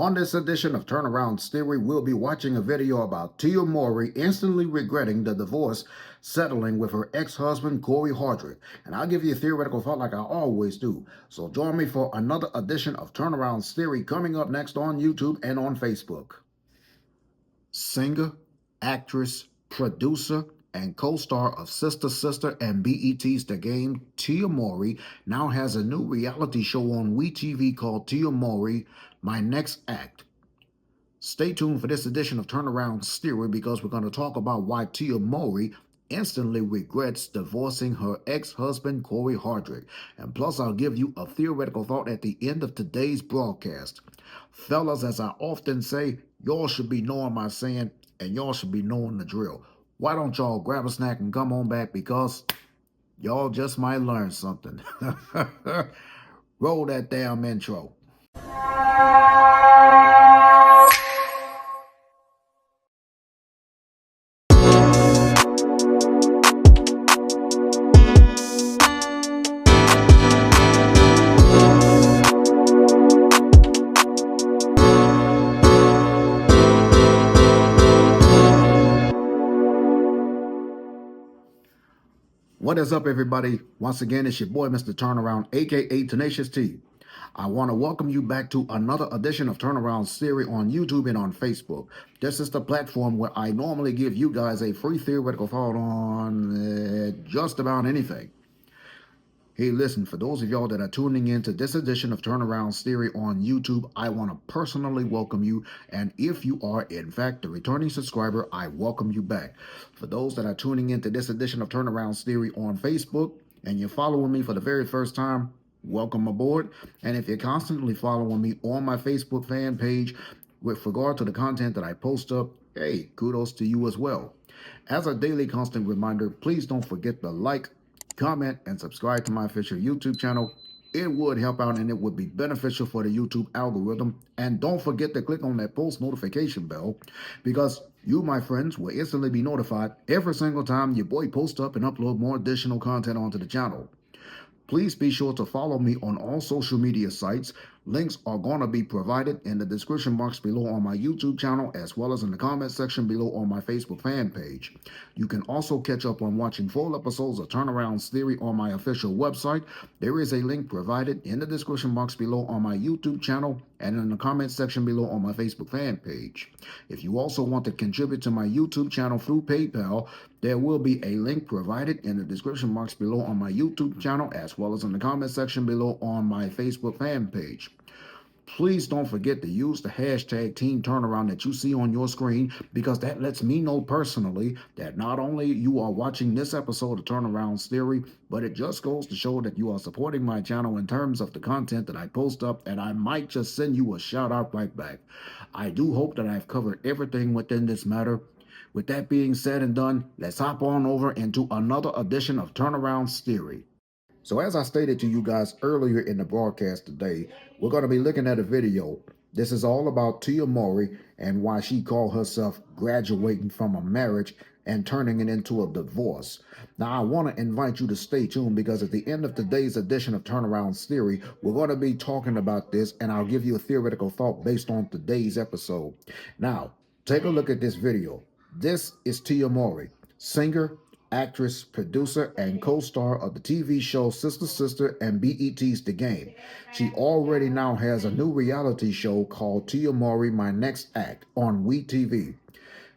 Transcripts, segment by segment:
On this edition of Turneround's Theory, we'll be watching a video about Tia Mowry instantly regretting the divorce, settling with her ex-husband, Cory Hardrict. And I'll give you a theoretical thought like I always do. So join me for another edition of Turneround's Theory coming up next on YouTube and on Facebook. Singer, actress, producer, and co-star of Sister Sister and BET's The Game, Tia Mowry now has a new reality show on WeTV called Tia Mowry, My Next Act. Stay tuned for this edition of Turnaround's Theory because we're going to talk about why Tia Mowry instantly regrets divorcing her ex-husband, Cory Hardrict. And plus, I'll give you a theoretical thought at the end of today's broadcast. Fellas, as I often say, y'all should be knowing my saying, and y'all should be knowing the drill. Why don't y'all grab a snack and come on back because y'all just might learn something. Roll that damn intro. What is up, everybody? Once again, it's your boy, Mr. Turnaround, aka Tenacious T. I want to welcome you back to another edition of Turnaround's Theory on YouTube and on Facebook. This is the platform where I normally give you guys a free theoretical thought on just about anything. Hey, listen, for those of y'all that are tuning in to this edition of Turnaround's Theory on YouTube, I want to personally welcome you. And if you are, in fact, a returning subscriber, I welcome you back. For those that are tuning in to this edition of Turnaround's Theory on Facebook, and you're following me for the very first time, welcome aboard. And if you're constantly following me on my Facebook fan page with regard to the content that I post up, hey, kudos to you as well. As a daily constant reminder, please don't forget to like, comment, and subscribe to my official YouTube channel. It would help out and it would be beneficial for the YouTube algorithm. And don't forget to click on that post notification bell because you, my friends, will instantly be notified every single time your boy posts up and upload more additional content onto the channel. Please be sure to follow me on all social media sites. Links are going to be provided in the description box below on my YouTube channel as well as in the comment section below on my Facebook fan page. You can also catch up on watching full episodes of Turnaround's Theory on my official website. There is a link provided in the description box below on my YouTube channel and in the comment section below on my Facebook fan page. If you also want to contribute to my YouTube channel through PayPal, there will be a link provided in the description box below on my YouTube channel as well as in the comment section below on my Facebook fan page. Please don't forget to use the hashtag Team Turnaround that you see on your screen because that lets me know personally that not only you are watching this episode of Turnaround's Theory, but it just goes to show that you are supporting my channel in terms of the content that I post up, and I might just send you a shout out right back. I do hope that I've covered everything within this matter. With that being said and done, let's hop on over into another edition of Turnaround's Theory. So as I stated to you guys earlier in the broadcast today, we're going to be looking at a video. This is all about Tia Mowry and why she called herself graduating from a marriage and turning it into a divorce. Now, I want to invite you to stay tuned because at the end of today's edition of Turnaround's Theory, we're going to be talking about this and I'll give you a theoretical thought based on today's episode. Now, take a look at this video. This is Tia Mowry, singer, actress, producer, and co-star of the TV show Sister Sister and BET's The Game. She already now has a new reality show called Tia Mowry, My Next Act on WeTV.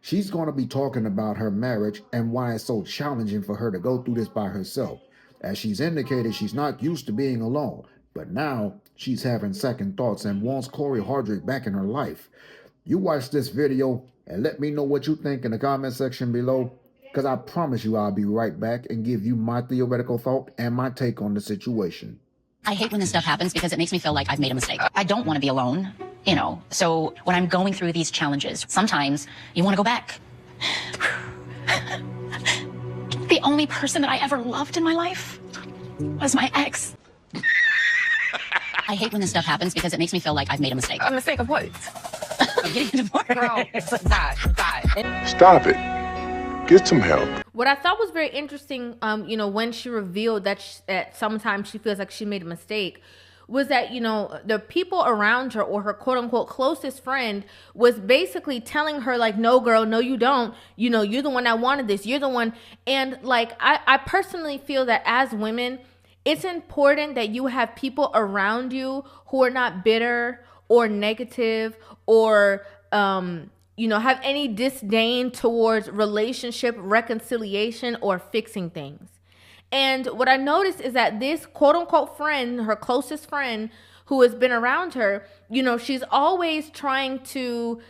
She's going to be talking about her marriage and why it's so challenging for her to go through this by herself. As she's indicated, she's not used to being alone, but now she's having second thoughts and wants Cory Hardrict back in her life. You watch this video and let me know what you think in the comment section below. Because I promise you I'll be right back and give you my theoretical thought and my take on the situation. I hate when this stuff happens because it makes me feel like I've made a mistake. I don't want to be alone, you know. So when I'm going through these challenges, sometimes you want to go back. The only person that I ever loved in my life was my ex. I hate when this stuff happens because it makes me feel like I've made a mistake. A mistake of what? I'm getting divorced. Girl, God. Stop it. Get some help. What I thought was very interesting, when she revealed that sometimes she feels like she made a mistake, was that, the people around her, or her quote unquote closest friend, was basically telling her like, no girl, no you don't, you're the one that wanted this, you're the one. And like, I personally feel that as women, it's important that you have people around you who are not bitter or negative or have any disdain towards relationship reconciliation or fixing things. And what I noticed is that this quote unquote friend, her closest friend who has been around her, she's always trying to,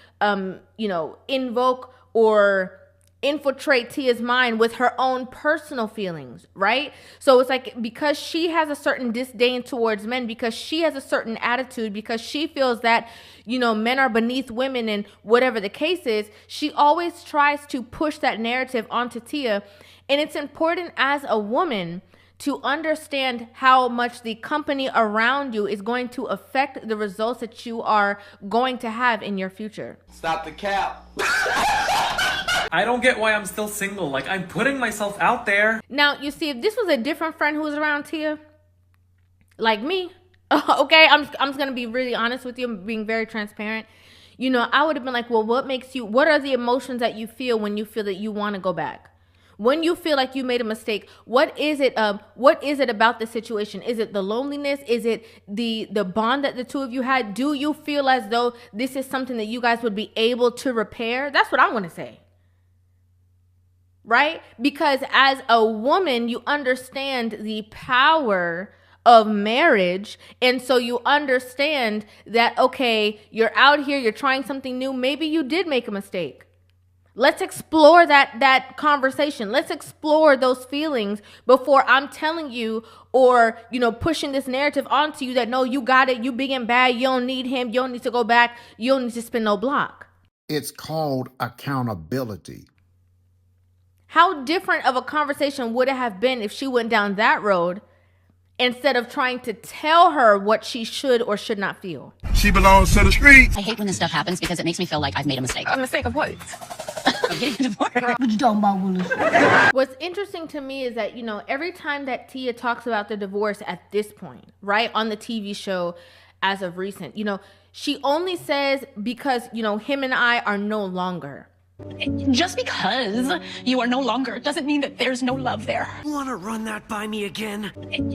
invoke or infiltrate Tia's mind with her own personal feelings, right? So it's like, because she has a certain disdain towards men, because she has a certain attitude, because she feels that, men are beneath women and whatever the case is, she always tries to push that narrative onto Tia. And it's important as a woman to understand how much the company around you is going to affect the results that you are going to have in your future. Stop the cap. I don't get why I'm still single. Like, I'm putting myself out there. Now, you see, if this was a different friend who was around Tia, like me, okay, I'm just going to be really honest with you. I'm being very transparent. I would have been like, well, what are the emotions that you feel when you feel that you want to go back? When you feel like you made a mistake, what is it about the situation? Is it the loneliness? Is it the bond that the two of you had? Do you feel as though this is something that you guys would be able to repair? That's what I want to say. Right? Because as a woman, you understand the power of marriage. And so you understand that, okay, you're out here, you're trying something new. Maybe you did make a mistake. Let's explore that conversation. Let's explore those feelings before I'm telling you or, pushing this narrative onto you that, no, you got it. You big and bad. You don't need him. You don't need to go back. You don't need to spin no block. It's called accountability. How different of a conversation would it have been if she went down that road instead of trying to tell her what she should or should not feel? She belongs to the streets. I hate when this stuff happens because it makes me feel like I've made a mistake. A mistake of what? I'm getting a divorce. What you talking about, Willis? What's interesting to me is that, every time that Tia talks about the divorce at this point, right, on the TV show as of recent, she only says because, him and I are no longer. Just because you are no longer doesn't mean that there's no love there. Wanna run that by me again?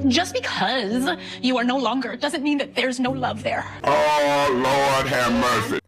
Just because you are no longer doesn't mean that there's no love there. Oh, Lord have mercy.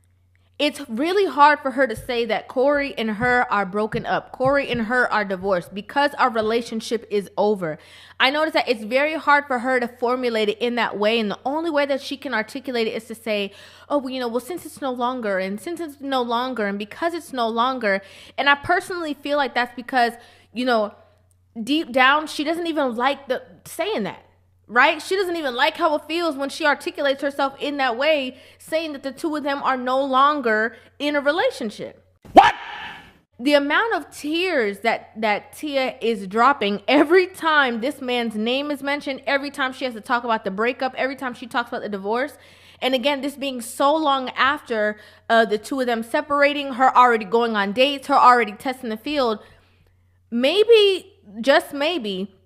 It's really hard for her to say that Cory and her are broken up. Cory and her are divorced because our relationship is over. I noticed that it's very hard for her to formulate it in that way. And the only way that she can articulate it is to say, oh, well, since it's no longer, and since it's no longer, and because it's no longer. And I personally feel like that's because, deep down, she doesn't even like saying that. Right? She doesn't even like how it feels when she articulates herself in that way, saying that the two of them are no longer in a relationship. What? The amount of tears that Tia is dropping every time this man's name is mentioned, every time she has to talk about the breakup, every time she talks about the divorce. And again, this being so long after the two of them separating, her already going on dates, her already testing the field. Maybe, just maybe,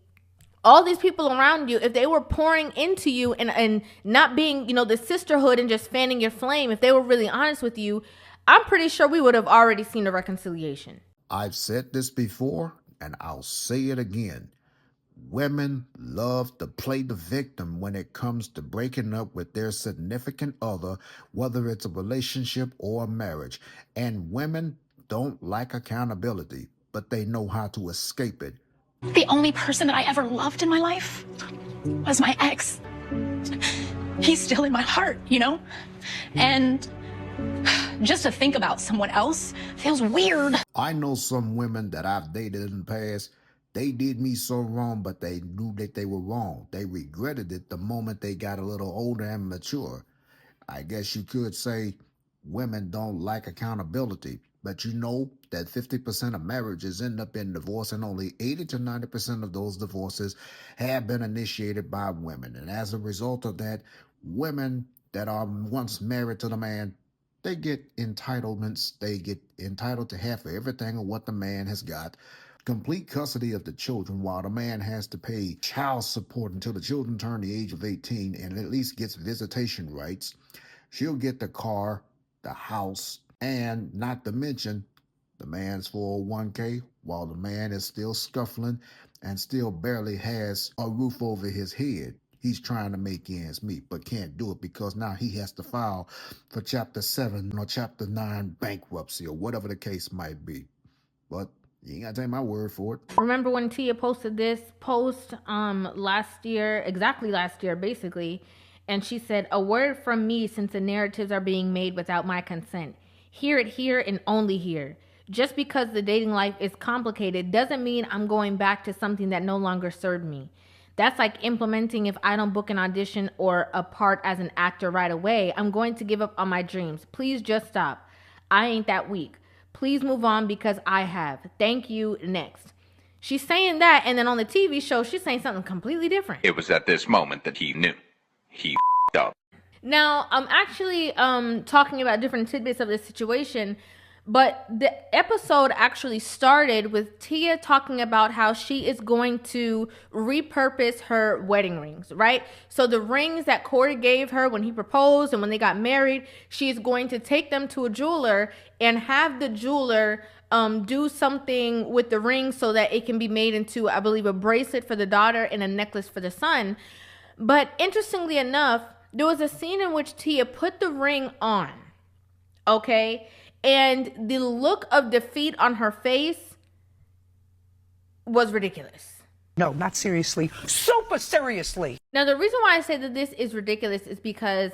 all these people around you, if they were pouring into you and not being, the sisterhood and just fanning your flame, if they were really honest with you, I'm pretty sure we would have already seen a reconciliation. I've said this before, and I'll say it again. Women love to play the victim when it comes to breaking up with their significant other, whether it's a relationship or a marriage. And women don't like accountability, but they know how to escape it. The only person that I ever loved in my life was my ex. He's still in my heart, And just to think about someone else feels weird. I know some women that I've dated in the past. They did me so wrong, but they knew that they were wrong. They regretted it the moment they got a little older and mature. I guess you could say women don't like accountability, but that 50% of marriages end up in divorce, and only 80 to 90% of those divorces have been initiated by women. And as a result of that, women that are once married to the man, they get entitlements. They get entitled to half of everything of what the man has got. complete custody of the children while the man has to pay child support until the children turn the age of 18 and at least gets visitation rights. She'll get the car, the house, and not to mention the man's 401k while the man is still scuffling and still barely has a roof over his head. He's trying to make ends meet, but can't do it because now he has to file for Chapter 7 or Chapter 9 bankruptcy or whatever the case might be. But you ain't got to take my word for it. Remember when Tia posted this post exactly last year, basically, and she said, "A word from me since the narratives are being made without my consent. Hear it here and only here. Just because the dating life is complicated doesn't mean I'm going back to something that no longer served me. That's like implementing if I don't book an audition or a part as an actor right away, I'm going to give up on my dreams. Please just stop. I ain't that weak. Please move on because I have. Thank you. Next." She's saying that, and then on the TV show, she's saying something completely different. It was at this moment that he knew. He f***ed up. Now, I'm actually talking about different tidbits of this situation, but the episode actually started with Tia talking about how she is going to repurpose her wedding rings, right? So the rings that Cory gave her when he proposed and when they got married, she's going to take them to a jeweler and have the jeweler do something with the rings so that it can be made into, I believe, a bracelet for the daughter and a necklace for the son. But interestingly enough, there was a scene in which Tia put the ring on, okay? And the look of defeat on her face was ridiculous. No, not seriously. Super seriously. Now, the reason why I say that this is ridiculous is because,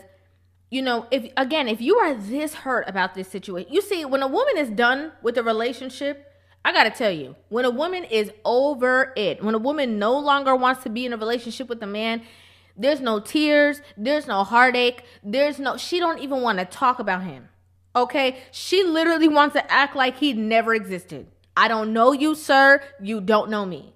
you know, if you are this hurt about this situation, you see, when a woman is done with a relationship, I gotta tell you, when a woman is over it, when a woman no longer wants to be in a relationship with a man, there's no tears, there's no heartache, she don't even want to talk about him. Okay? She literally wants to act like he never existed. I don't know you, sir. You don't know me.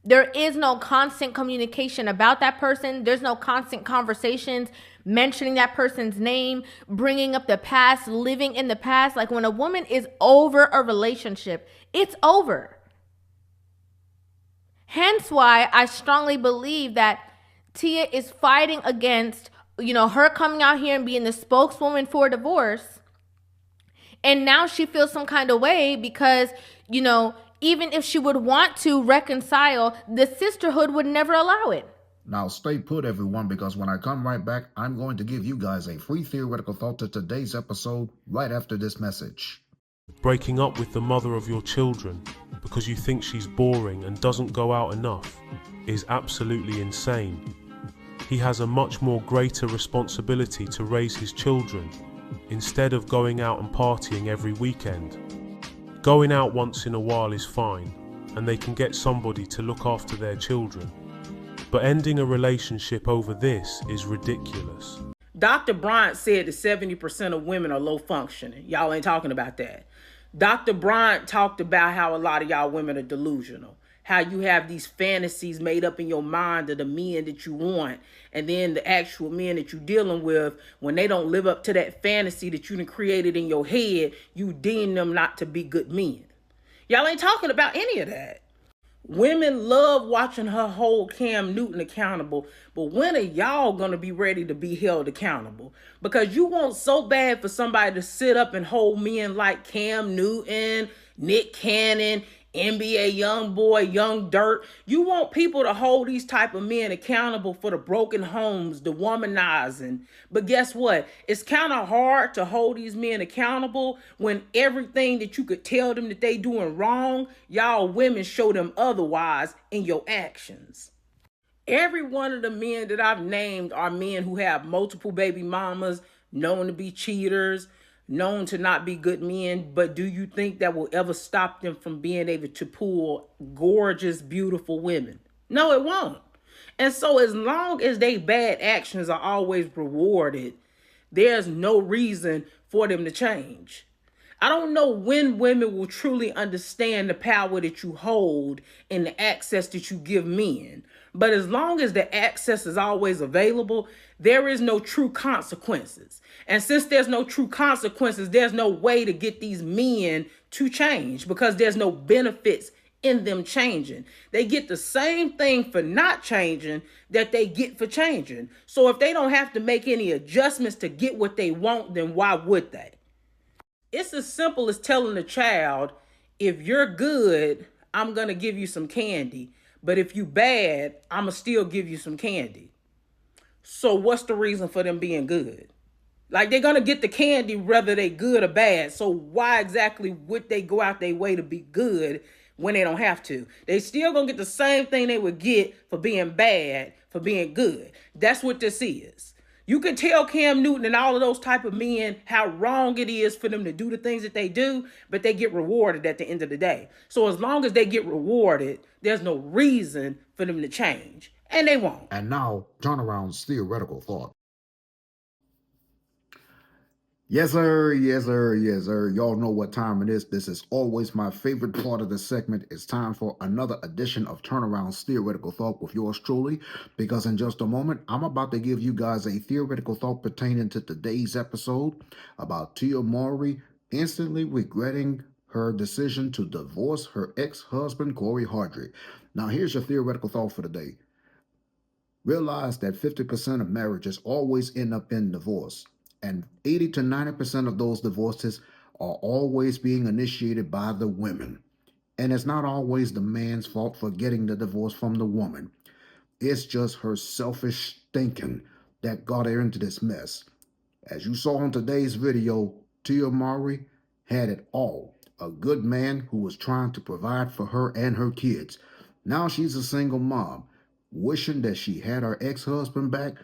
There is no constant communication about that person. There's no constant conversations mentioning that person's name, bringing up the past, living in the past. Like when a woman is over a relationship, it's over. Hence why I strongly believe that Tia is fighting against, you know, her coming out here and being the spokeswoman for divorce. And now she feels some kind of way because, you know, even if she would want to reconcile, the sisterhood would never allow it. Now stay put, everyone, because when I come right back, I'm going to give you guys a free theoretical thought to today's episode right after this message. Breaking up with the mother of your children because you think she's boring and doesn't go out enough is absolutely insane. He has a much more greater responsibility to raise his children instead of going out and partying every weekend. Going out once in a while is fine, and they can get somebody to look after their children. But ending a relationship over this is ridiculous. Dr. Bryant said that 70% of women are low functioning. Y'all ain't talking about that. Dr. Bryant talked about how a lot of y'all women are delusional. How you have these fantasies made up in your mind of the men that you want. And then the actual men that you're dealing with, when they don't live up to that fantasy that you done created in your head, you deem them not to be good men. Y'all ain't talking about any of that. Women love watching her hold Cam Newton accountable, but when are y'all gonna be ready to be held accountable? Because you want so bad for somebody to sit up and hold men like Cam Newton, Nick Cannon, NBA Youngboy, Young Dirt. You want people to hold these type of men accountable for the broken homes, the womanizing. But guess what? It's kind of hard to hold these men accountable when everything that you could tell them that they doing wrong, y'all women show them otherwise in your actions. Every one of the men that I've named are men who have multiple baby mamas, known to be cheaters, known to not be good men, but do you think that will ever stop them from being able to pull gorgeous, beautiful women? No, it won't. And so as long as they bad actions are always rewarded, there's no reason for them to change. I don't know when women will truly understand the power that you hold and the access that you give men. But as long as the access is always available, there is no true consequences. And since there's no true consequences, there's no way to get these men to change because there's no benefits in them changing. They get the same thing for not changing that they get for changing. So if they don't have to make any adjustments to get what they want, then why would they? It's as simple as telling a child, if you're good, I'm going to give you some candy. But if you bad, I'm going to still give you some candy. So what's the reason for them being good? Like, they're going to get the candy whether they good or bad. So why exactly would they go out their way to be good when they don't have to? They still going to get the same thing they would get for being bad, for being good. That's what this is. You can tell Cam Newton and all of those type of men how wrong it is for them to do the things that they do, but they get rewarded at the end of the day. So as long as they get rewarded, there's no reason for them to change. And they won't. And now, Turnaround's theoretical thought. Yes, sir. Yes, sir. Yes, sir. Y'all know what time it is. This is always my favorite part of the segment. It's time for another edition of Turnaround's Theoretical Thought with yours truly, because in just a moment, I'm about to give you guys a theoretical thought pertaining to today's episode about Tia Mowry instantly regretting her decision to divorce her ex-husband, Cory Hardrict. Now, here's your theoretical thought for the day. Realize that 50% of marriages always end up in divorce. And 80 to 90% of those divorces are always being initiated by the women. And it's not always the man's fault for getting the divorce from the woman. It's just her selfish thinking that got her into this mess. As you saw in today's video, Tia Mowry had it all. A good man who was trying to provide for her and her kids. Now she's a single mom, wishing that she had her ex-husband back,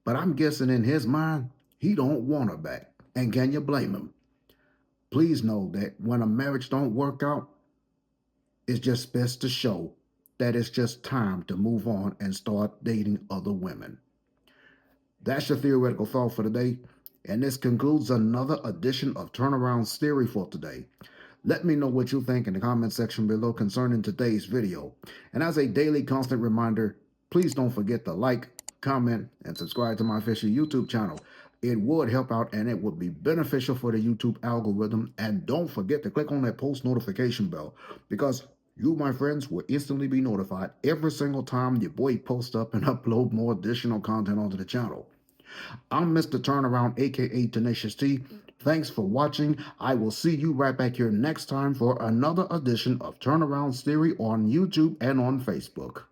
but I'm guessing in his mind, he don't want her back. And can you blame him? Please know that when a marriage don't work out, it's just best to show that it's just time to move on and start dating other women. That's your theoretical thought for today. And this concludes another edition of Turnaround's Theory for today. Let me know what you think in the comment section below concerning today's video. And as a daily constant reminder, please don't forget to like, comment, and subscribe to my official YouTube channel. It would help out and it would be beneficial for the YouTube algorithm. And don't forget to click on that post notification bell, because you, my friends, will instantly be notified every single time your boy posts up and upload more additional content onto the channel. I'm Mr. Turnaround, aka Tenacious T. Thanks for watching. I will see you right back here next time for another edition of Turnaround's Theory on YouTube and on Facebook.